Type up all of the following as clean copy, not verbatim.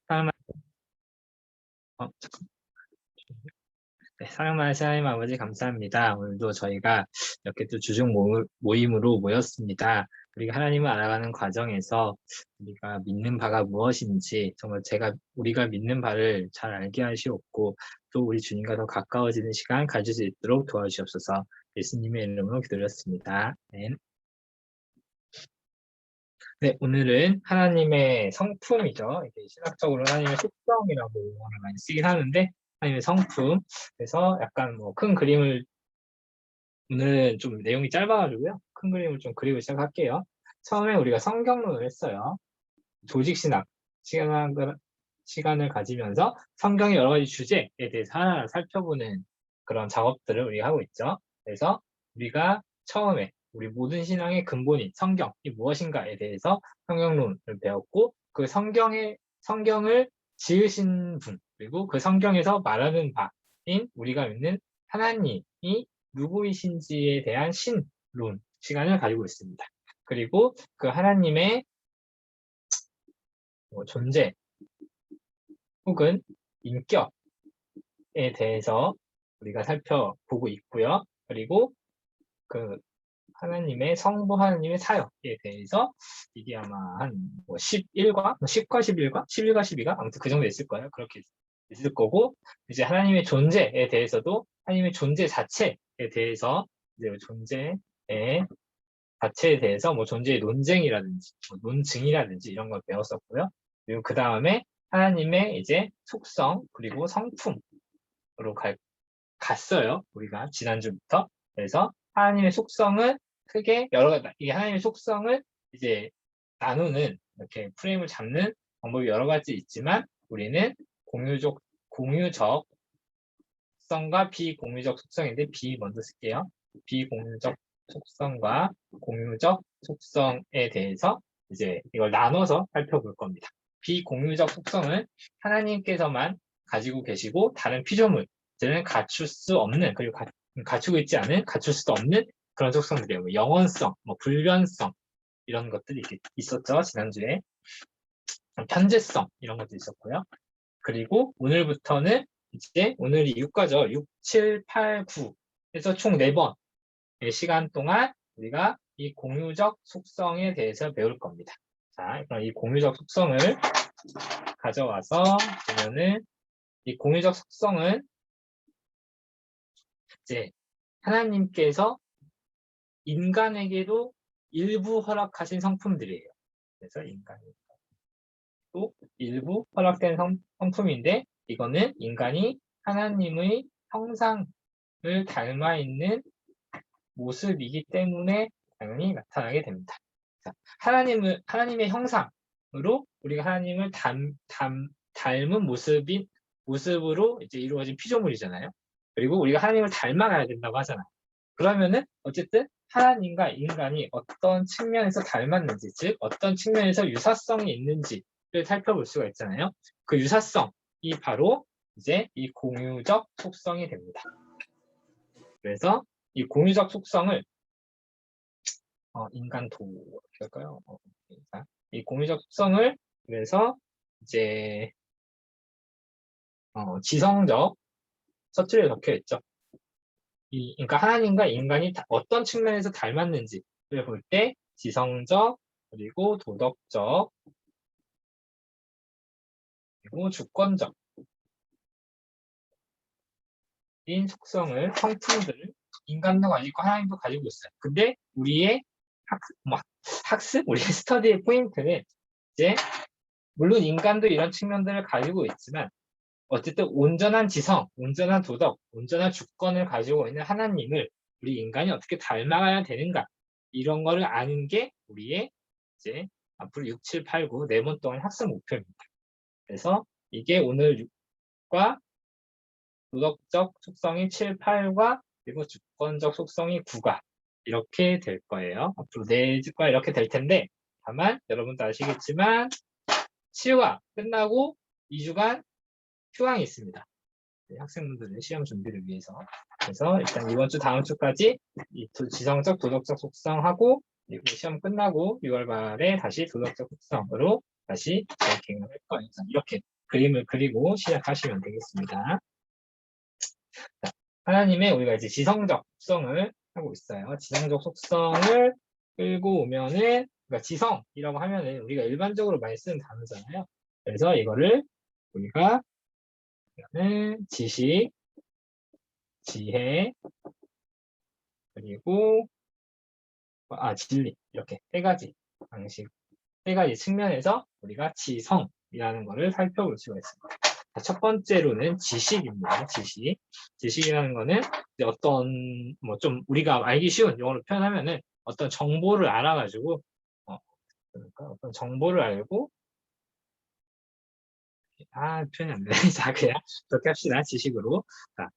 사랑만, 잠깐. 네, 사랑만 하나님 아버지 감사합니다. 오늘도 저희가 이렇게 또 주중 모임으로 모였습니다. 우리가 하나님을 알아가는 과정에서 우리가 믿는 바가 무엇인지 정말 우리가 믿는 바를 잘 알게 하시옵고 또 우리 주님과 더 가까워지는 시간 가질 수 있도록 도와주시옵소서. 예수님의 이름으로 기도드렸습니다. 네. 네, 오늘은 하나님의 성품이죠. 이게 신학적으로 하나님의 속성이라고 용어를 많이 쓰긴 하는데 하나님의 성품. 그래서 약간 뭐 큰 그림을 오늘은 좀 내용이 짧아가지고요. 큰 그림을 좀 그리고 시작할게요. 처음에 우리가 성경론을 했어요. 조직신학 시간을 가지면서 성경의 여러 가지 주제에 대해서 하나하나 살펴보는 그런 작업들을 우리가 하고 있죠. 그래서 우리가 처음에 우리 모든 신앙의 근본인 성경이 무엇인가에 대해서 성경론을 배웠고 그 성경을 지으신 분 그리고 그 성경에서 말하는 바인 우리가 믿는 하나님이 누구이신지에 대한 신론 시간을 가지고 있습니다. 그리고 그 하나님의 존재 혹은 인격에 대해서 우리가 살펴보고 있고요. 그리고 그 하나님의 성부 하나님의 사역에 대해서 이게 아마 한 11과 10과 11과 11과 12가 아무튼 그 정도 있을 거예요. 그렇게 있을 거고 이제 하나님의 존재에 대해서도 하나님의 존재 자체에 대해서 이제 존재의 자체에 대해서 뭐 존재의 논쟁이라든지 뭐 논증이라든지 이런 걸 배웠었고요. 그리고 그 다음에 하나님의 이제 속성 그리고 성품으로 갔어요. 우리가 지난주부터. 그래서 하나님의 속성은 크게 여러 가지 이 하나님의 속성을 이제 나누는 이렇게 프레임을 잡는 방법이 여러 가지 있지만 우리는 공유적 속성과 비공유적 속성인데 비 먼저 쓸게요. 비공유적 속성과 공유적 속성에 대해서 이제 이걸 나눠서 살펴볼 겁니다. 비공유적 속성은 하나님께서만 가지고 계시고 다른 피조물들은 갖출 수 없는 그리고 갖추고 있지 않은 갖출 수도 없는 그런 속성들이에요. 뭐 영원성, 뭐 불변성 이런 것들이 있었죠. 지난주에 편재성 이런 것도 있었고요. 그리고 오늘부터는 이제 오늘이 6과죠. 6, 7, 8, 9 해서 총 4번의 시간 동안 우리가 이 공유적 속성에 대해서 배울 겁니다. 자, 그럼 이 공유적 속성을 가져와서 보면은 이 공유적 속성은 이제 하나님께서 인간에게도 일부 허락하신 성품들이에요. 그래서 인간에게도 일부 허락된 성품인데 이거는 인간이 하나님의 형상을 닮아 있는 모습이기 때문에 당연히 나타나게 됩니다. 자, 하나님의 형상으로 우리가 하나님을 닮은 모습으로 이제 이루어진 피조물이잖아요. 그리고 우리가 하나님을 닮아가야 된다고 하잖아요. 그러면은 어쨌든 하나님과 인간이 어떤 측면에서 닮았는지, 즉 어떤 측면에서 유사성이 있는지를 살펴볼 수가 있잖아요. 그 유사성이 바로 이제 이 공유적 속성이 됩니다. 그래서 이 공유적 속성을 인간도 어떻게 할까요? 이 공유적 속성을 그래서 이제 지성적 서술에 적혀 있죠. 그러니까 하나님과 인간이 어떤 측면에서 닮았는지를 볼 때 지성적 그리고 도덕적 그리고 주권적 인 성품들을 인간도 가지고 하나님도 가지고 있어요. 근데 우리의 학습, 우리의 스터디의 포인트는 이제 물론 인간도 이런 측면들을 가지고 있지만 어쨌든 온전한 지성, 온전한 도덕, 온전한 주권을 가지고 있는 하나님을 우리 인간이 어떻게 닮아가야 되는가 이런 거를 아는 게 우리의 이제 앞으로 6, 7, 8, 9 4번 동안 학습 목표입니다. 그래서 이게 오늘 6과 도덕적 속성이 7, 8과 그리고 주권적 속성이 9가 이렇게 될 거예요. 앞으로 4과 이렇게 될 텐데 다만 여러분도 아시겠지만 7화 끝나고 2주간 휴강이 있습니다. 학생분들의 시험 준비를 위해서. 그래서 일단 이번 주 다음 주까지 이 지성적 도덕적 속성하고 그리고 시험 끝나고 6월 말에 다시 도덕적 속성으로 다시 브레이킹을 할 거예요. 이렇게 그림을 그리고 시작하시면 되겠습니다. 자, 하나님의 우리가 이제 지성적 속성을 하고 있어요. 지성적 속성을 끌고 오면은, 그러니까 지성이라고 하면은 우리가 일반적으로 많이 쓰는 단어잖아요. 그래서 이거를 우리가 지식, 지혜, 그리고 진리, 이렇게 세 가지 방식, 세 가지 측면에서 우리가 지성이라는 것을 살펴볼 수가 있습니다. 자, 첫 번째로는 지식입니다. 지식. 지식이라는 거는 이제 어떤 뭐 좀 우리가 알기 쉬운 영어로 표현하면은 어떤 정보를 알아가지고 그러니까 어떤 정보를 알고 표현이 안 되네. 자, 그냥 그렇게 합시다. 지식으로. 자,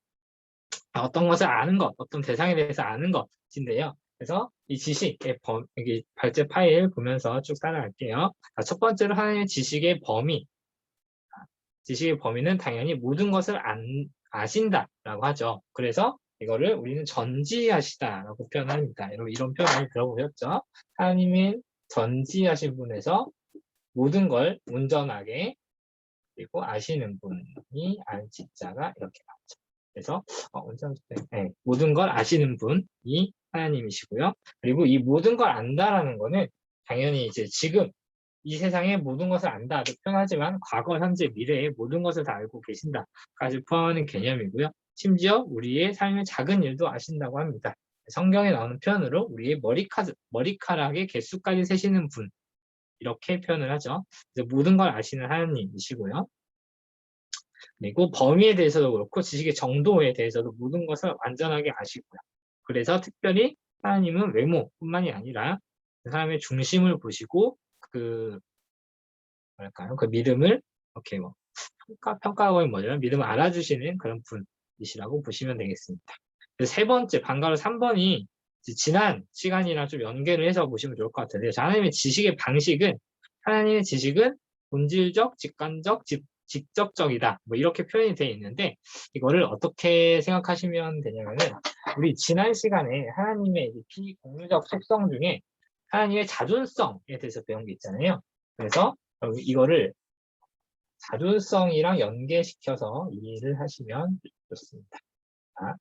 어떤 것을 아는 것, 어떤 대상에 대해서 아는 것인데요. 그래서 이 지식의 여기 발제 파일 보면서 쭉 따라갈게요. 자, 첫 번째로 하나님의 지식의 범위. 지식의 범위는 당연히 모든 것을 아신다라고 하죠. 그래서 이거를 우리는 전지하시다라고 표현합니다. 여러분 이런 표현 많이 들어보셨죠? 하나님은 전지하신 분에서 모든 걸 온전하게 그리고 아시는 분이 안지자가 이렇게 나오죠. 그래서 모든 걸 아시는 분이 하나님이시고요. 그리고 이 모든 걸 안다라는 거는 당연히 이제 지금 이 세상의 모든 것을 안다도 표현하지만 과거, 현재, 미래의 모든 것을 다 알고 계신다까지 포함하는 개념이고요. 심지어 우리의 삶의 작은 일도 아신다고 합니다. 성경에 나오는 표현으로 우리의 머리카락의 개수까지 세시는 분 이렇게 표현을 하죠. 그래서 모든 걸 아시는 하나님이시고요. 그리고 범위에 대해서도 그렇고 지식의 정도에 대해서도 모든 것을 완전하게 아시고요. 그래서 특별히 하나님은 외모뿐만이 아니라 그 사람의 중심을 보시고 뭐랄까요? 그 믿음을 이렇게 뭐 평가하고 뭐죠? 믿음을 알아주시는 그런 분이시라고 보시면 되겠습니다. 세 번째, 방가로 3번이 지난 시간이랑 좀 연계를 해서 보시면 좋을 것 같은데요. 하나님의 지식의 방식은 하나님의 지식은 본질적, 직관적, 직접적이다. 뭐 이렇게 표현이 되어 있는데 이거를 어떻게 생각하시면 되냐면은 우리 지난 시간에 하나님의 비공유적 속성 중에 하나님의 자존성에 대해서 배운 게 있잖아요. 그래서 이거를 자존성이랑 연계시켜서 이해를 하시면 좋습니다. 자,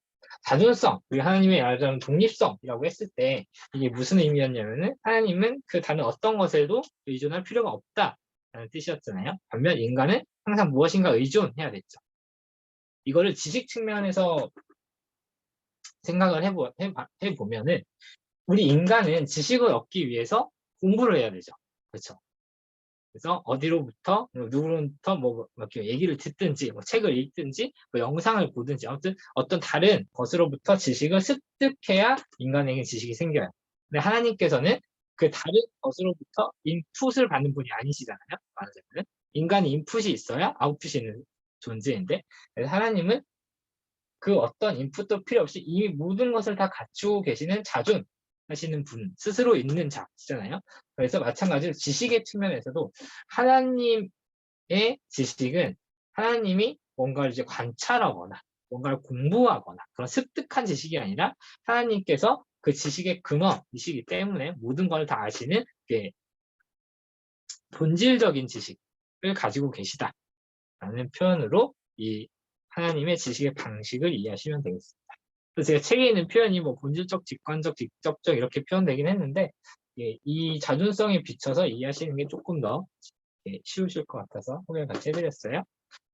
자존성, 우리 하나님의 말하자면 독립성이라고 했을 때 이게 무슨 의미였냐면은 하나님은 그 다른 어떤 것에도 의존할 필요가 없다라는 뜻이었잖아요. 반면 인간은 항상 무엇인가 의존해야 됐죠. 이거를 지식 측면에서 생각을 해보면은 우리 인간은 지식을 얻기 위해서 공부를 해야 되죠. 그렇죠. 그래서 어디로부터 누구로부터 뭐 이렇게 얘기를 듣든지 뭐 책을 읽든지 뭐 영상을 보든지 아무튼 어떤 다른 것으로부터 지식을 습득해야 인간에게 지식이 생겨요. 근데 하나님께서는 그 다른 것으로부터 인풋을 받는 분이 아니시잖아요. 말하자면 인간이 인풋이 있어야 아웃풋이 있는 존재인데 그래서 하나님은 그 어떤 인풋도 필요 없이 이미 모든 것을 다 갖추고 계시는 자존하시는 분, 스스로 있는 자시잖아요. 그래서 마찬가지로 지식의 측면에서도 하나님의 지식은 하나님이 뭔가를 이제 관찰하거나 뭔가를 공부하거나 그런 습득한 지식이 아니라 하나님께서 그 지식의 근원이시기 때문에 모든 걸 다 아시는 본질적인 지식을 가지고 계시다라는 표현으로 이 하나님의 지식의 방식을 이해하시면 되겠습니다. 그래서 제가 책에 있는 표현이 뭐 본질적, 직관적, 직접적 이렇게 표현되긴 했는데 이 자존성에 비춰서 이해하시는 게 조금 더 쉬우실 것 같아서 소개를 같이 해드렸어요.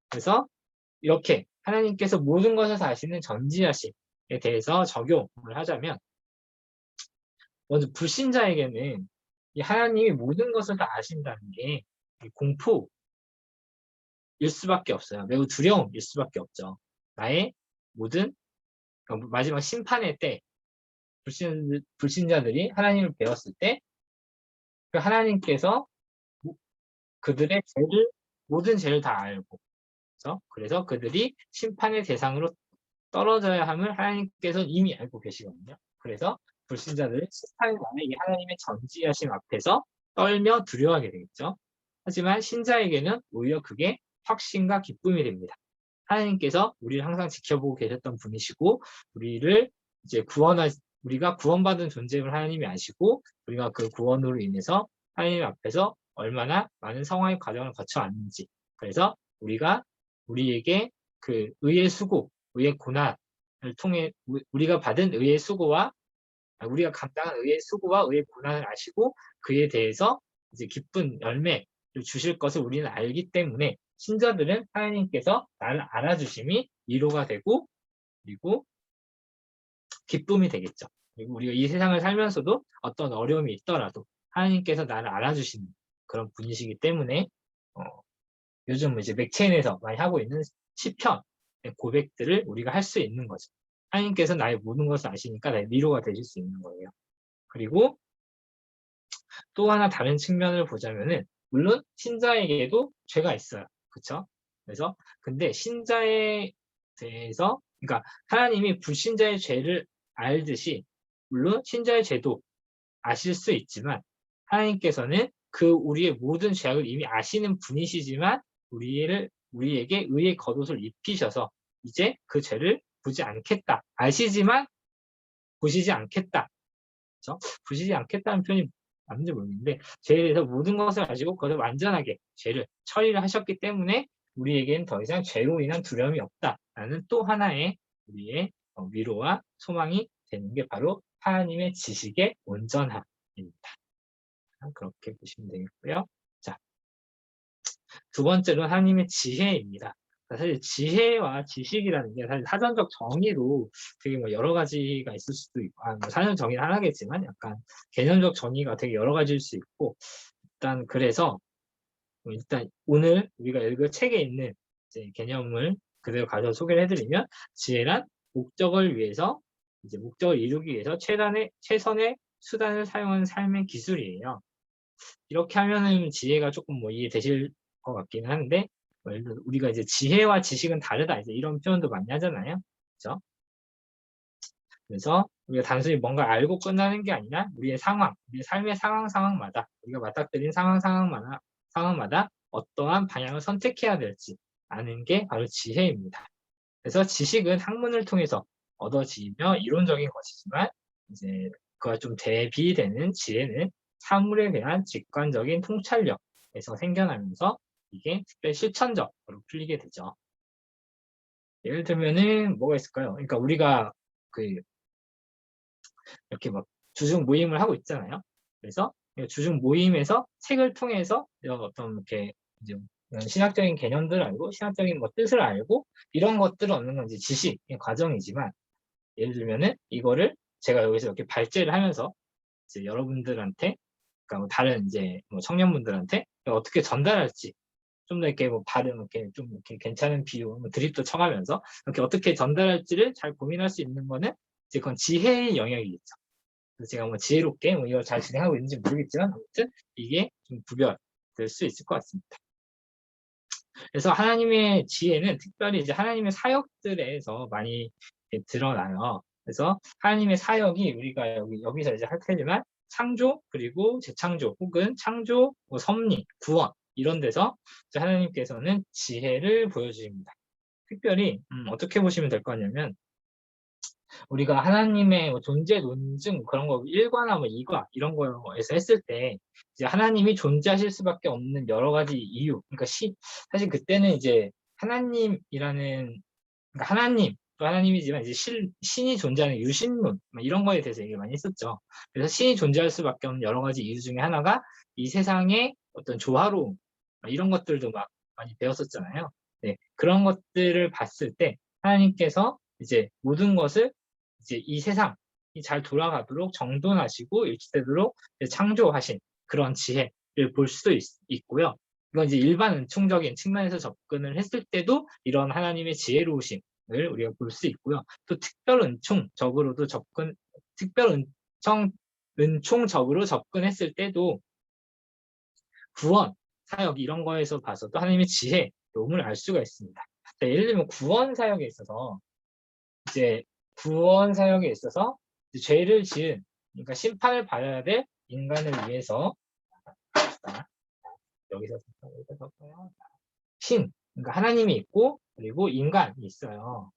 그래서 이렇게 하나님께서 모든 것을 다 아시는 전지하심에 대해서 적용을 하자면 먼저 불신자에게는 이 하나님이 모든 것을 다 아신다는 게 공포일 수밖에 없어요. 매우 두려움일 수밖에 없죠. 나의 모든 마지막 심판의 때 불신자들이 하나님을 배웠을 때 그 하나님께서 그들의 모든 죄를 다 알고 그래서 그들이 심판의 대상으로 떨어져야 함을 하나님께서는 이미 알고 계시거든요. 그래서 불신자들은 심판의 날에 이 하나님의 전지하심 앞에서 떨며 두려워하게 되겠죠. 하지만 신자에게는 오히려 그게 확신과 기쁨이 됩니다. 하나님께서 우리를 항상 지켜보고 계셨던 분이시고 우리를 이제 우리가 구원받은 존재를 하나님이 아시고 우리가 그 구원으로 인해서 하나님 앞에서 얼마나 많은 성화의 과정을 거쳐왔는지. 그래서 우리에게 그 의의 수고, 의의 고난을 통해 우리가 받은 의의 수고와 우리가 감당한 의의 수고와 의의 고난을 아시고 그에 대해서 이제 기쁜 열매를 주실 것을 우리는 알기 때문에 신자들은 하나님께서 나를 알아주심이 위로가 되고 그리고 기쁨이 되겠죠. 그리고 우리가 이 세상을 살면서도 어떤 어려움이 있더라도 하나님께서 나를 알아주시는 그런 분이시기 때문에 요즘 이제 맥체인에서 많이 하고 있는 시편 고백들을 우리가 할 수 있는 거죠. 하나님께서 나의 모든 것을 아시니까 나의 위로가 되실 수 있는 거예요. 그리고 또 하나 다른 측면을 보자면은 물론 신자에게도 죄가 있어요. 그렇죠? 그래서 근데 신자에 대해서 그러니까 하나님이 불신자의 죄를 알듯이 물론 신자의 죄도 아실 수 있지만 하나님께서는 그 우리의 모든 죄악을 이미 아시는 분이시지만 우리에게 의의 겉옷을 입히셔서 이제 그 죄를 보지 않겠다. 아시지만 보시지 않겠다. 그렇죠? 보시지 않겠다는 표현이 맞는지 모르겠는데 죄에 대해서 모든 것을 아시고 그것을 완전하게 죄를 처리를 하셨기 때문에 우리에게는 더 이상 죄로 인한 두려움이 없다라는 또 하나의 우리의 위로와 소망이 되는 게 바로 하나님의 지식의 온전함입니다. 그렇게 보시면 되겠고요. 자, 두 번째로는 하나님의 지혜입니다. 사실 지혜와 지식이라는 게 사실 사전적 정의로 되게 뭐 여러 가지가 있을 수도 있고, 뭐 사전 정의는 하나겠지만 약간 개념적 정의가 되게 여러 가지일 수 있고, 그래서 일단 오늘 우리가 읽을 책에 있는 이제 개념을 그대로 가져서 소개를 해드리면 지혜란 목적을 위해서 이제 목적을 이루기 위해서 최선의 수단을 사용하는 삶의 기술이에요. 이렇게 하면은 지혜가 조금 뭐 이해되실 것 같기는 한데 우리가 이제 지혜와 지식은 다르다 이제 이런 표현도 많이 하잖아요. 그렇죠? 그래서 우리가 단순히 뭔가 알고 끝나는 게 아니라 우리의 삶의 상황마다 우리가 맞닥뜨린 상황마다 어떠한 방향을 선택해야 될지 아는 게 바로 지혜입니다. 그래서 지식은 학문을 통해서 얻어지며 이론적인 것이지만 이제 그와 좀 대비되는 지혜는 사물에 대한 직관적인 통찰력에서 생겨나면서 이게 특별히 실천적으로 풀리게 되죠. 예를 들면은 뭐가 있을까요? 그러니까 우리가 그 이렇게 막 주중 모임을 하고 있잖아요. 그래서 주중 모임에서 책을 통해서 어떤 이렇게 이제 이런 신학적인 개념들을 알고 신학적인 뭐 뜻을 알고 이런 것들을 얻는 건 이제 지식의 과정이지만 예를 들면은 이거를 제가 여기서 이렇게 발제를 하면서 이제 여러분들한테 그러니까 뭐 다른 이제 뭐 청년분들한테 어떻게 전달할지 좀 더 이렇게 뭐 발음 이렇게 좀 이렇게 괜찮은 비유 드립도 쳐가면서 이렇게 어떻게 전달할지를 잘 고민할 수 있는 거는 이제 그건 지혜의 영역이겠죠. 그래서 제가 뭐 지혜롭게 뭐 이걸 잘 진행하고 있는지 모르겠지만 아무튼 이게 좀 구별될 수 있을 것 같습니다. 그래서 하나님의 지혜는 특별히 이제 하나님의 사역들에서 많이 드러나요. 그래서 하나님의 사역이 우리가 여기서 이제 할 테지만 창조 그리고 재창조 혹은 창조, 뭐 섭리, 구원 이런 데서 하나님께서는 지혜를 보여주십니다. 특별히 어떻게 보시면 될 거냐면 우리가 하나님의 뭐 존재 논증 그런 거 1과나 뭐 2과 이런 거에서 했을 때 이제 하나님이 존재하실 수밖에 없는 여러 가지 이유. 그러니까 사실 그때는 이제 하나님이라는 그러니까 하나님 또 하나님이지만 이제 신이 존재하는 유신론 이런 거에 대해서 얘기 많이 했었죠. 그래서 신이 존재할 수밖에 없는 여러 가지 이유 중에 하나가 이 세상의 어떤 조화로움 이런 것들도 막 많이 배웠었잖아요. 네, 그런 것들을 봤을 때 하나님께서 이제 모든 것을 이제 이 세상이 잘 돌아가도록 정돈하시고 일치되도록 창조하신 그런 지혜를 볼 수도 있고요. 이건 이제 일반 은총적인 측면에서 접근을 했을 때도 이런 하나님의 지혜로우심을 우리가 볼 수 있고요. 또 은총적으로 접근했을 때도 구원, 사역 이런 거에서 봐서도 하나님의 지혜로움을 알 수가 있습니다. 자, 예를 들면 구원 사역에 있어서 죄를 지은 그러니까 심판을 받아야 될 인간을 위해서 여기서 그러니까 하나님이 있고 그리고 인간이 있어요.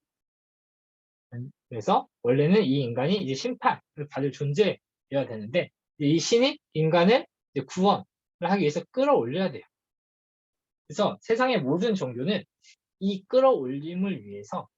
그래서 원래는 이 인간이 이제 심판을 받을 존재여야 되는데 이 신이 인간을 이제 구원 하기 위해서 끌어올려야 돼요. 그래서 세상의 모든 종교는 이 끌어올림을 위해서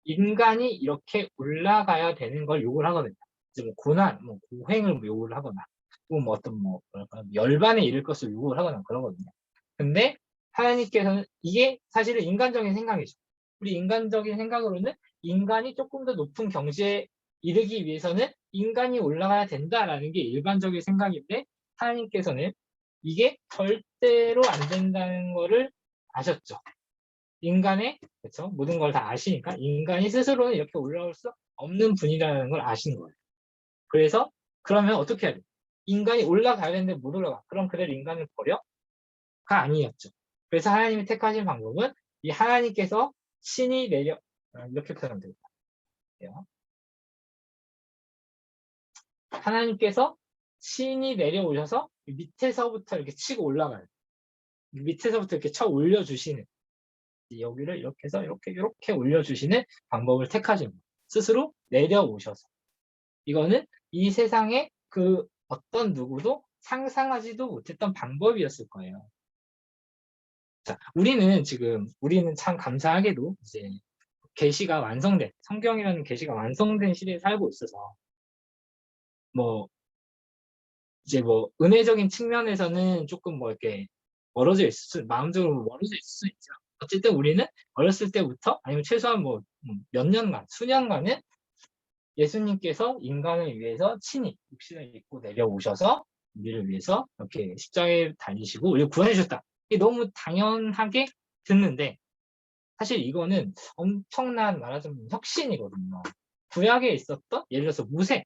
인간이 이렇게 올라가야 되는 걸 요구를 하거든요. 이제 뭐 고난, 뭐 고행을 요구를 하거나, 또뭐 어떤 뭐랄까 열반에 이를 것을 요구를 하거나 그러거든요. 근데 하나님께서는 이게 사실은 인간적인 생각이죠. 우리 인간적인 생각으로는 인간이 조금 더 높은 경지에 이르기 위해서는 인간이 올라가야 된다라는 게 일반적인 생각인데 하나님께서는 이게 절대로 안 된다는 거를 아셨죠. 인간의 그렇죠? 모든 걸 다 아시니까 인간이 스스로는 이렇게 올라올 수 없는 분이라는 걸 아신 거예요. 그래서 그러면 어떻게 해야 돼? 인간이 올라가야 되는데 못 올라가. 그럼 그대로 인간을 버려? 가 아니었죠. 그래서 하나님이 택하신 방법은 이 하나님께서 신이 내려 이렇게 표현됩니다. 하나님께서 신이 내려오셔서 밑에서부터 이렇게 치고 올라가요. 밑에서부터 이렇게 쳐 올려주시는 여기를 이렇게 해서 이렇게 올려주시는 방법을 택하신 거예요. 스스로 내려오셔서. 이거는 이 세상에 그 어떤 누구도 상상하지도 못했던 방법이었을 거예요. 자, 우리는 참 감사하게도 이제 계시가 완성된, 성경이라는 계시가 완성된 시대에 살고 있어서 뭐 이제 뭐 은혜적인 측면에서는 조금 뭐 이렇게 마음적으로 멀어져 있을 수 있죠. 어쨌든 우리는 어렸을 때부터 아니면 최소한 뭐 몇 년간, 수년간은 예수님께서 인간을 위해서 친히 육신을 입고 내려오셔서 우리를 위해서 이렇게 십자가에 달리시고 우리를 구원해 주셨다. 이게 너무 당연하게 듣는데 사실 이거는 엄청난 말하자면 혁신이거든요. 구약에 있었던 예를 들어서 무세,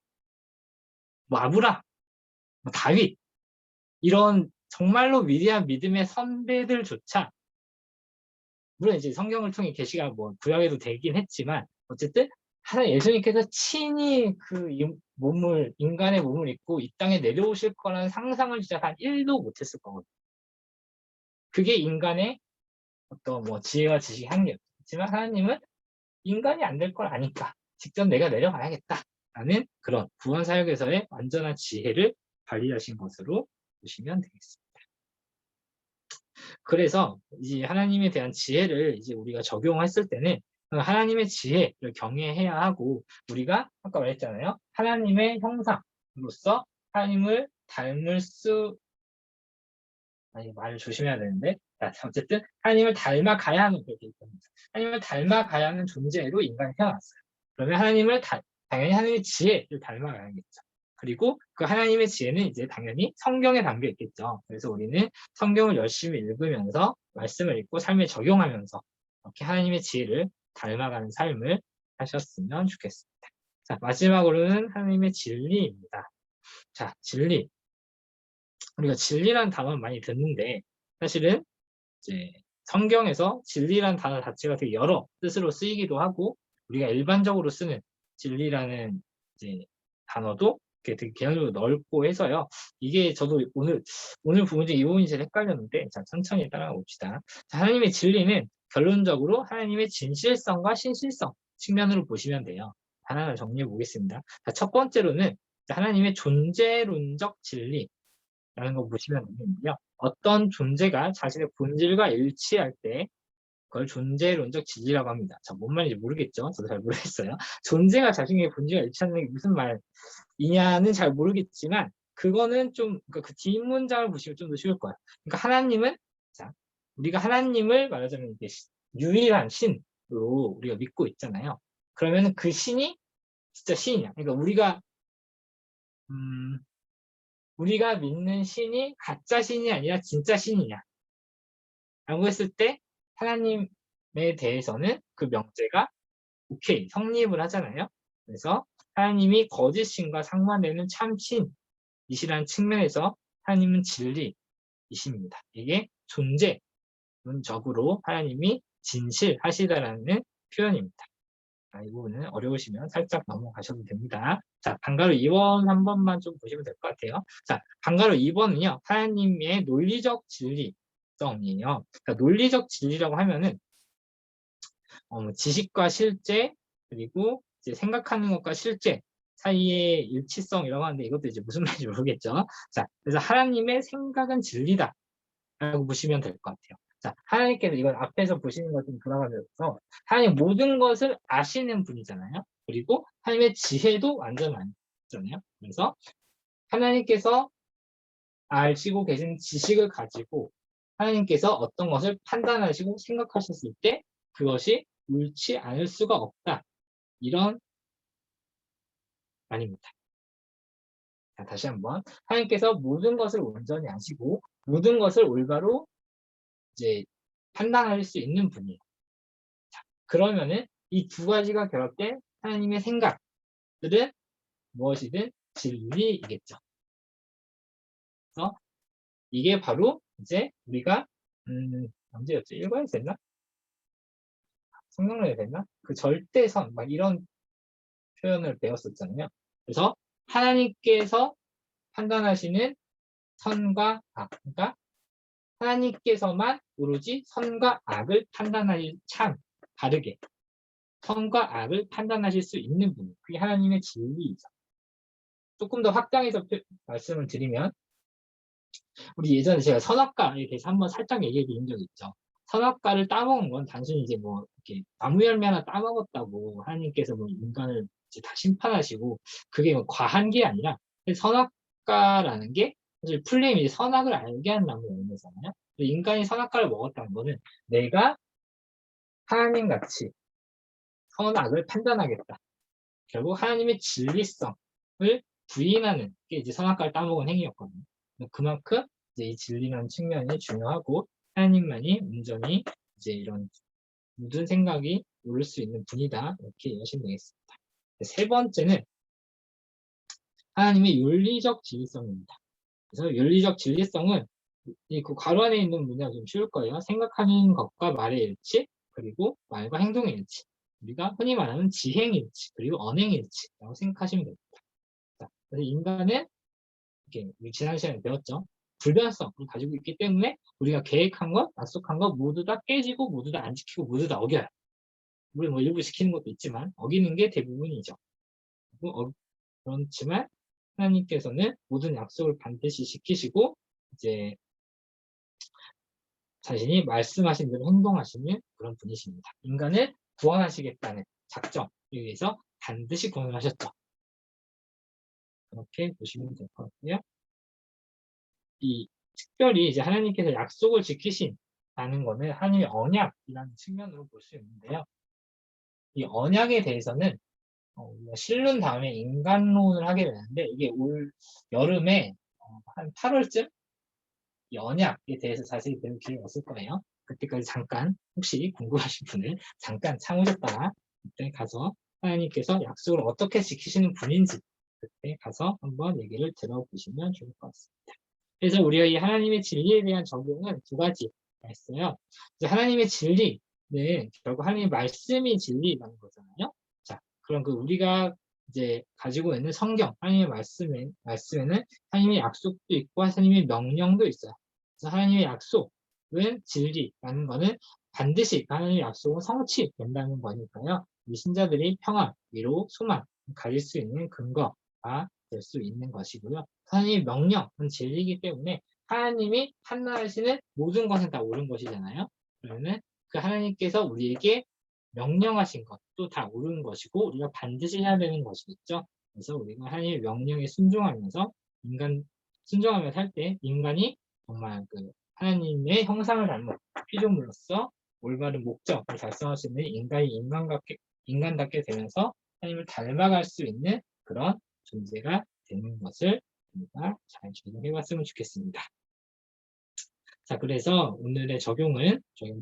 뭐 아브람, 뭐 다윗 이런 정말로 위대한 믿음의 선배들조차 물론 이제 성경을 통해 계시가 뭐 구약에도 되긴 했지만 어쨌든 하나님 예수님께서 친히 그 인간의 몸을 입고 이 땅에 내려오실 거라는 상상을 진짜 한 1도 못했을 거거든요. 그게 인간의 어떤 뭐 지혜와 지식의 한계였지만 하나님은 인간이 안 될 걸 아니까 직접 내가 내려가야겠다라는 그런 구원 사역에서의 완전한 지혜를 발휘하신 것으로 보시면 되겠습니다. 그래서 이제 하나님에 대한 지혜를 이제 우리가 적용했을 때는 하나님의 지혜를 경외해야 하고 우리가 아까 말했잖아요. 하나님의 형상으로서 하나님을 닮을 수 아니 말을 조심해야 되는데 어쨌든 하나님을 닮아가야 하는 그렇게 있습니다. 하나님을 닮아가야 하는 존재로 인간이 태어났어요. 그러면 당연히 하나님의 지혜를 닮아가야겠죠. 그리고 그 하나님의 지혜는 이제 당연히 성경에 담겨 있겠죠. 그래서 우리는 성경을 열심히 읽으면서 말씀을 읽고 삶에 적용하면서 이렇게 하나님의 지혜를 닮아가는 삶을 하셨으면 좋겠습니다. 자, 마지막으로는 하나님의 진리입니다. 자, 진리. 우리가 진리란 단어 많이 듣는데 사실은 이제 성경에서 진리란 단어 자체가 되게 여러 뜻으로 쓰이기도 하고 우리가 일반적으로 쓰는 진리라는 이제 단어도 되게 개념적으로 넓고 해서요. 이게 저도 오늘 부분 중에 이 부분이 제일 헷갈렸는데 자 천천히 따라가 봅시다. 자, 하나님의 진리는 결론적으로 하나님의 진실성과 신실성 측면으로 보시면 돼요. 하나하나 정리해 보겠습니다. 자, 첫 번째로는 하나님의 존재론적 진리 라는 거 보시면 되는데요. 어떤 존재가 자신의 본질과 일치할 때 그걸 존재론적 진리라고 합니다. 자, 뭔 말인지 모르겠죠? 저도 잘 모르겠어요. 존재가 자신의 본질과 일치하는 게 무슨 말이냐는 잘 모르겠지만 그거는 좀 그러니까 그 뒷문장을 보시면 좀 더 쉬울 거예요. 그러니까 하나님은 자, 우리가 하나님을 말하자면 이게 유일한 신으로 우리가 믿고 있잖아요. 그러면 그 신이 진짜 신이냐? 그러니까 우리가 믿는 신이 가짜 신이 아니라 진짜 신이냐? 라고 했을 때 하나님에 대해서는 그 명제가 오케이, 성립을 하잖아요. 그래서 하나님이 거짓신과 상반되는 참신이시라는 측면에서 하나님은 진리이십니다. 이게 존재론적으로 하나님이 진실하시다라는 표현입니다. 이 부분은 어려우시면 살짝 넘어가셔도 됩니다. 자, 방가로 2번 한 번만 좀 보시면 될 것 같아요. 자, 방가로 2번은요, 하나님의 논리적 진리성이에요. 그러니까 논리적 진리라고 하면은, 지식과 실제, 그리고 이제 생각하는 것과 실제, 사이의 일치성이라고 하는데 이것도 이제 무슨 말인지 모르겠죠. 자, 그래서 하나님의 생각은 진리다 라고 보시면 될 것 같아요. 자, 하나님께서 이건 앞에서 보시는 것 좀 돌아가면서 하나님 모든 것을 아시는 분이잖아요. 그리고 하나님의 지혜도 완전 아니잖아요. 그래서 하나님께서 아시고 계신 지식을 가지고 하나님께서 어떤 것을 판단하시고 생각하셨을 때 그것이 옳지 않을 수가 없다. 이런 말입니다. 자, 다시 한번 하나님께서 모든 것을 온전히 아시고 모든 것을 올바로 이제 판단할 수 있는 분이에요. 자, 그러면은 이 두 가지가 결합된 하나님의 생각들은 무엇이든 진리이겠죠. 그래서 이게 바로 이제 우리가 언제였죠? 읽어야 됐나? 성경론에 됐나? 그 절대선 막 이런 표현을 배웠었잖아요. 그래서 하나님께서 판단하시는 선과 악, 그러니까 하나님께서만 오로지 선과 악을 판단하실 참 다르게 선과 악을 판단하실 수 있는 분, 그게 하나님의 진리이죠. 조금 더 확장해서 말씀을 드리면 우리 예전에 제가 선악과에 대해서 한번 살짝 얘기해 드린 적이 있죠. 선악과를 따먹은 건 단순히 이제 뭐 이렇게 나무 열매 하나 따먹었다고 하나님께서 뭐 인간을 이제 다 심판하시고 그게 뭐 과한 게 아니라 선악과라는 게 사실 플레임이 이제 선악을 알게 한 나무 열매잖아요. 인간이 선악과를 먹었다는 거는 내가 하나님 같이 선악을 판단하겠다. 결국 하나님의 진리성을 부인하는 게 이제 선악과를 따먹은 행위였거든요. 그만큼 이제 이 진리라는 측면이 중요하고 하나님만이 온전히 이제 이런 모든 생각이 옳을 수 있는 분이다. 이렇게 이해하시면 되겠습니다. 세 번째는 하나님의 윤리적 진리성입니다. 그래서 윤리적 진리성은 그 괄호 안에 있는 문제가 좀 쉬울 거예요. 생각하는 것과 말의 일치, 그리고 말과 행동의 일치. 우리가 흔히 말하는 지행 일치, 그리고 언행 일치라고 생각하시면 됩니다. 자, 그래서 인간은 이렇게 우리 지난 시간에 배웠죠. 불변성을 가지고 있기 때문에 우리가 계획한 것, 약속한 것 모두 다 깨지고 모두 다 안 지키고 모두 다 어겨요. 물론 뭐 일부 지키는 것도 있지만 어기는 게 대부분이죠. 그렇지만 하나님께서는 모든 약속을 반드시 지키시고 이제 자신이 말씀하신 대로 행동하시는 그런 분이십니다. 인간을 구원하시겠다는 작정에 의해서 반드시 구원을 하셨죠. 그렇게 보시면 될 것 같고요. 이 특별히 이제 하나님께서 약속을 지키신다는 거는 하나님의 언약이라는 측면으로 볼 수 있는데요. 이 언약에 대해서는 실론 다음에 인간론을 하게 되는데 이게 올 여름에 한 8월쯤 이 언약에 대해서 자세히 배울 기회가 없을 거예요. 그때까지 잠깐 혹시 궁금하신 분을 잠깐 참으셨다가 그때 가서 하나님께서 약속을 어떻게 지키시는 분인지 그때 가서 한번 얘기를 들어보시면 좋을 것 같습니다. 그래서 우리가 이 하나님의 진리에 대한 적용은 두 가지가 있어요. 이제 하나님의 진리는 결국 하나님의 말씀이 진리라는 거잖아요. 자, 그럼 그 우리가 이제 가지고 있는 성경, 하나님의 말씀에는 하나님의 약속도 있고 하나님의 명령도 있어요. 그래서 하나님의 약속은 진리라는 거는 반드시 하나님의 약속은 성취된다는 거니까요. 이 신자들이 평화, 위로, 소망 가질 수 있는 근거가 될 수 있는 것이고요. 하나님의 명령은 진리이기 때문에 하나님이 판단하시는 모든 것은 다 옳은 것이잖아요. 그러면 그 하나님께서 우리에게 명령하신 것도 다 옳은 것이고 우리가 반드시 해야 되는 것이겠죠. 그래서 우리가 하나님의 명령에 순종하면서 순종하면서 할 때 인간이 정말 그 하나님의 형상을 닮은 피조물로서 올바른 목적을 달성할 수 있는 인간답게 되면서 하나님을 닮아갈 수 있는 그런 존재가 되는 것을 우리가 잘 적용해 봤으면 좋겠습니다. 자, 그래서 오늘의 적용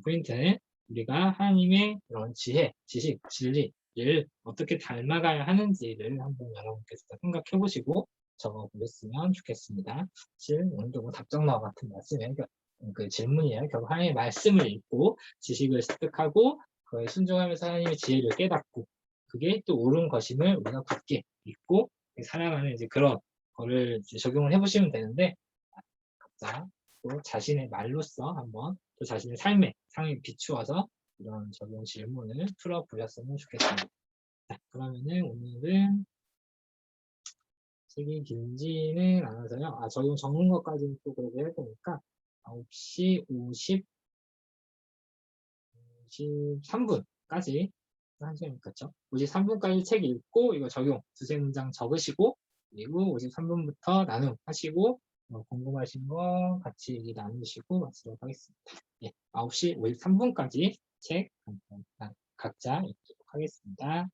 포인트는 우리가 하나님의 그런 지혜, 지식, 진리를 어떻게 닮아가야 하는지를 한번 여러분께서 생각해 보시고 적어 보셨으면 좋겠습니다. 사실 오늘도 뭐 답정나와 같은 말씀이에요. 그 질문이에요. 결국 하나님의 말씀을 읽고 지식을 습득하고 그에 순종하면서 하나님의 지혜를 깨닫고 그게 또 옳은 것임을 우리가 굳게 믿고 살아가는 이제 그런 거를 이제 적용을 해보시면 되는데 각자 또 자신의 말로써 한번 또 자신의 삶에 상에 비추어서 이런 적용 질문을 풀어보셨으면 좋겠습니다. 자, 그러면은 오늘은 책이 길지는 않아서요. 아, 적용 적는 것까지는 또 그래도 해야 되니까 9시 53분까지 1시간 갔죠. 53분까지 책 읽고 이거 적용 두세 문장 적으시고 그리고 53분부터 나눔 하시고 궁금하신 거 같이 얘기 나누시고 마치도록 하겠습니다. 예, 9시 53분까지 책 각자 읽도록 하겠습니다.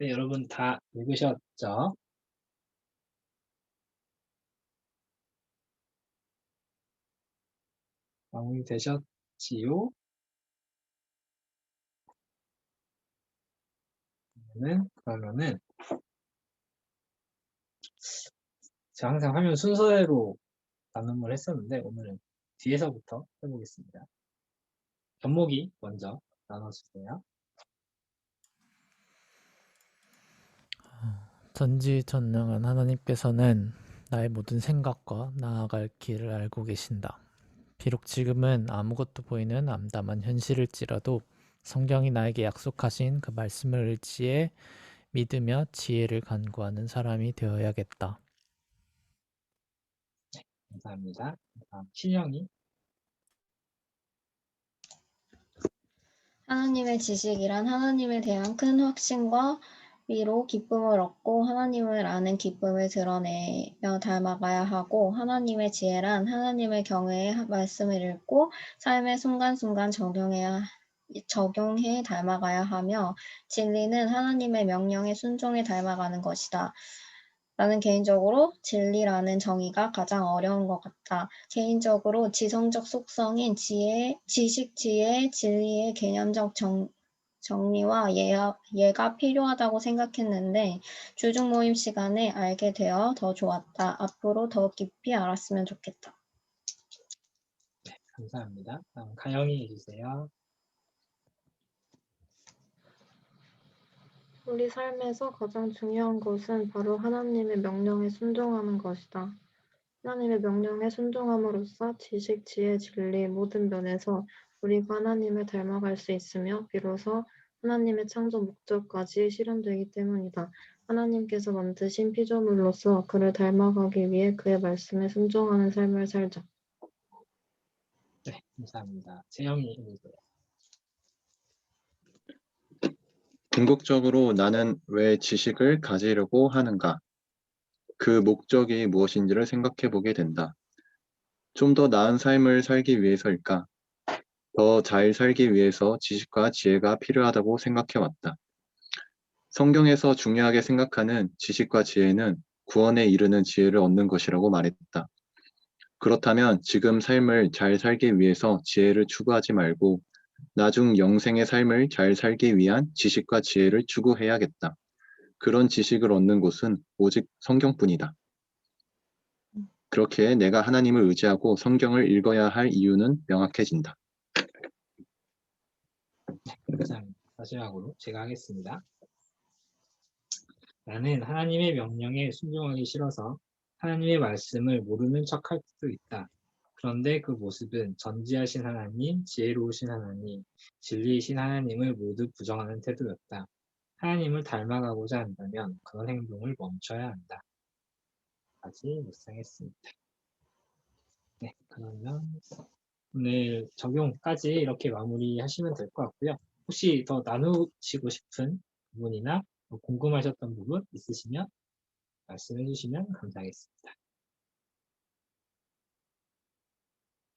네, 여러분 다 읽으셨죠? 마무리되셨지요? 그러면은 제가 항상 화면 순서대로 나눔을 했었는데 오늘은 뒤에서부터 해보겠습니다. 견목이 먼저 나눠주세요. 전지전능한 하나님께서는 나의 모든 생각과 나아갈 길을 알고 계신다. 비록 지금은 아무것도 보이는 암담한 현실일지라도 성경이 나에게 약속하신 그 말씀을 의지해 믿으며 지혜를 간구하는 사람이 되어야겠다. 감사합니다. 다음 신영이. 하나님의 지식이란 하나님에 대한 큰 확신과 위로 기쁨을 얻고 하나님을 아는 기쁨을 드러내며 닮아가야 하고, 하나님의 지혜란 하나님을 경외해 말씀을 읽고 삶의 순간순간 적용해 닮아가야 하며, 진리는 하나님의 명령에 순종해 닮아가는 것이다. 나는 개인적으로 진리라는 정의가 가장 어려운 것 같다. 개인적으로 지성적 속성인 지식, 지혜, 진리의 개념적 정리와 예가 필요하다고 생각했는데 주중 모임 시간에 알게 되어 더 좋았다. 앞으로 더 깊이 알았으면 좋겠다. 감사합니다. 다음 가영이 해주세요. 우리 삶에서 가장 중요한 것은 바로 하나님의 명령에 순종하는 것이다. 하나님의 명령에 순종함으로써 지식, 지혜, 진리 모든 면에서 우리가 하나님을 닮아갈 수 있으며 비로소 하나님의 창조 목적까지 실현되기 때문이다. 하나님께서 만드신 피조물로서 그를 닮아가기 위해 그의 말씀에 순종하는 삶을 살자. 네, 감사합니다. 재영이 해주세요. 궁극적으로 나는 왜 지식을 가지려고 하는가? 그 목적이 무엇인지를 생각해 보게 된다. 좀 더 나은 삶을 살기 위해서일까? 더 잘 살기 위해서 지식과 지혜가 필요하다고 생각해 왔다. 성경에서 중요하게 생각하는 지식과 지혜는 구원에 이르는 지혜를 얻는 것이라고 말했다. 그렇다면 지금 삶을 잘 살기 위해서 지혜를 추구하지 말고 나중 영생의 삶을 잘 살기 위한 지식과 지혜를 추구해야겠다. 그런 지식을 얻는 곳은 오직 성경뿐이다. 그렇게 내가 하나님을 의지하고 성경을 읽어야 할 이유는 명확해진다. 감사합니다. 마지막으로 제가 하겠습니다. 나는 하나님의 명령에 순종하기 싫어서 하나님의 말씀을 모르는 척할 수도 있다. 그런데 그 모습은 전지하신 하나님, 지혜로우신 하나님, 진리이신 하나님을 모두 부정하는 태도였다. 하나님을 닮아가고자 한다면 그런 행동을 멈춰야 한다. 까지 묵상했습니다. 네, 그러면 오늘 적용까지 이렇게 마무리하시면 될 것 같고요. 혹시 더 나누시고 싶은 부분이나 궁금하셨던 부분 있으시면 말씀해 주시면 감사하겠습니다.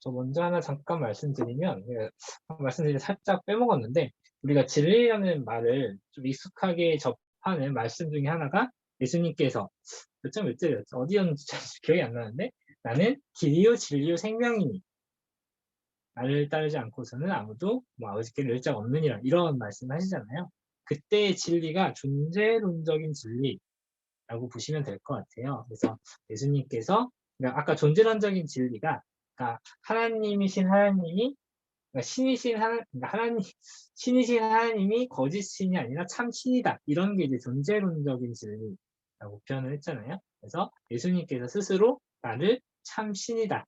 저 먼저 하나 잠깐 말씀드리면, 말씀드리면 살짝 빼먹었는데, 우리가 진리라는 말을 좀 익숙하게 접하는 말씀 중에 하나가 예수님께서 몇 절이었죠? 어디였는지 잘 기억이 안 나는데, 나는 길이요 진리요 생명이니 나를 따르지 않고서는 아무도 아버지께 이를 자 없느니라, 이런 말씀을 하시잖아요. 그때의 진리가 존재론적인 진리라고 보시면 될 것 같아요. 그래서 예수님께서 그러니까 아까 존재론적인 진리가 그러니까 하나님이신 하나님이 그러니까 신이신 하나님이 거짓 신이 아니라 참 신이다, 이런 게 이제 존재론적인 진리라고 표현을 했잖아요. 그래서 예수님께서 스스로 나를 참 신이다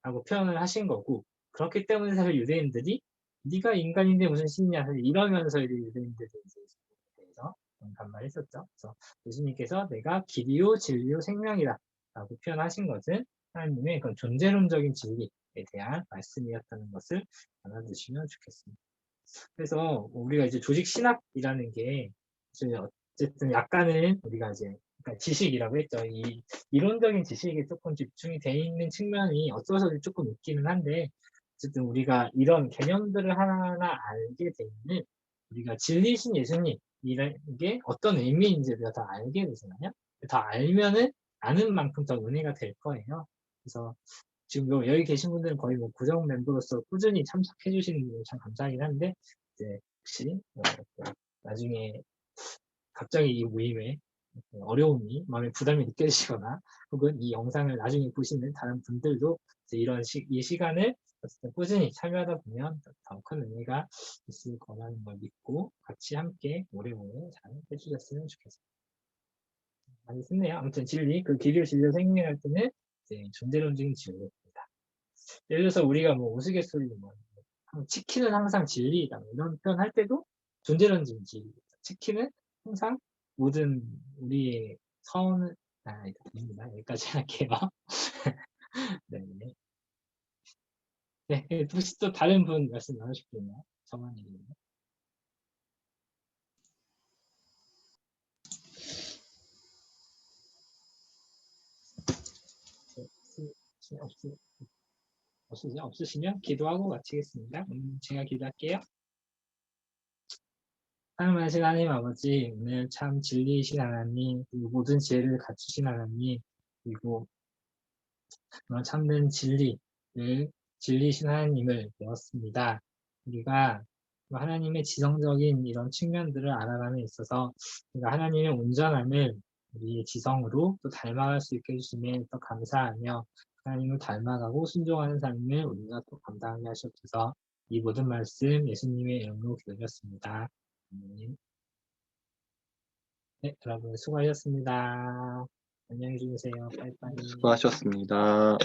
라고 표현을 하신 거고, 그렇기 때문에 사실 유대인들이 네가 인간인데 무슨 신이냐 사실 이러면서 이제 유대인들이 이제 예수님에 대해서 반발했었죠. 그래서 예수님께서 내가 길이요 진리요 생명이다 라고 표현하신 것은 하나님의 그런 존재론적인 진리에 대한 말씀이었다는 것을 알아두시면 좋겠습니다. 그래서 우리가 이제 조직 신학이라는 게 어쨌든 약간은 우리가 이제 그러니까 지식이라고 했죠. 이 이론적인 지식에 조금 집중이 돼 있는 측면이 어쩌서 조금 있기는 한데, 어쨌든 우리가 이런 개념들을 하나하나 알게 되면 우리가 진리신 예수님, 이게 어떤 의미인지 우리가 더 알게 되잖아요. 더 알면은 아는 만큼 더 은혜가 될 거예요. 그래서 지금 여기 계신 분들은 거의 뭐 고정 멤버로서 꾸준히 참석해 주시는 게 참 감사하긴 한데, 이제 혹시 나중에 갑자기 이 모임에 어려움이, 마음에 부담이 느껴지시거나 혹은 이 영상을 나중에 보시는 다른 분들도 이제 이 시간을 어쨌든 꾸준히 참여하다 보면 더 큰 의미가 있을 거라는 걸 믿고 같이 함께 오래오래 잘 해주셨으면 좋겠습니다. 많이 쉽네요. 아무튼 진리, 그 길이를 진리로 생명할 때는 이제 존재론적인 진리입니다. 예를 들어서 우리가 뭐 우스갯소리 뭐 치킨은 항상 진리이다 뭐 이런 표현 할 때도 존재론적인 진리입니다. 치킨은 항상 모든 우리의 선을 됩니다. 여기까지 할게요. 네. 네, 혹시 또 다른 분 말씀 나누실 분 있나요? 저만 얘기해요. 없으시면 기도하고 마치겠습니다. 제가 기도할게요. 사랑하신 하나님 아버지, 오늘 참 진리이신 하나님, 그리고 모든 지혜를 갖추신 하나님, 그리고 참된 진리이신 하나님을 배웠습니다. 우리가 하나님의 지성적인 이런 측면들을 알아가는 데 있어서 우리가 하나님의 온전함을 우리의 지성으로 또 닮아갈 수 있게 해주심에 또 감사하며 하나님을 닮아가고 순종하는 삶을 우리가 또 감당하게 하시옵소서. 이 모든 말씀 예수님의 이름으로 기도드렸습니다. 아멘. 네, 여러분 수고하셨습니다. 안녕히 주무세요. 빠이빠이. 수고하셨습니다.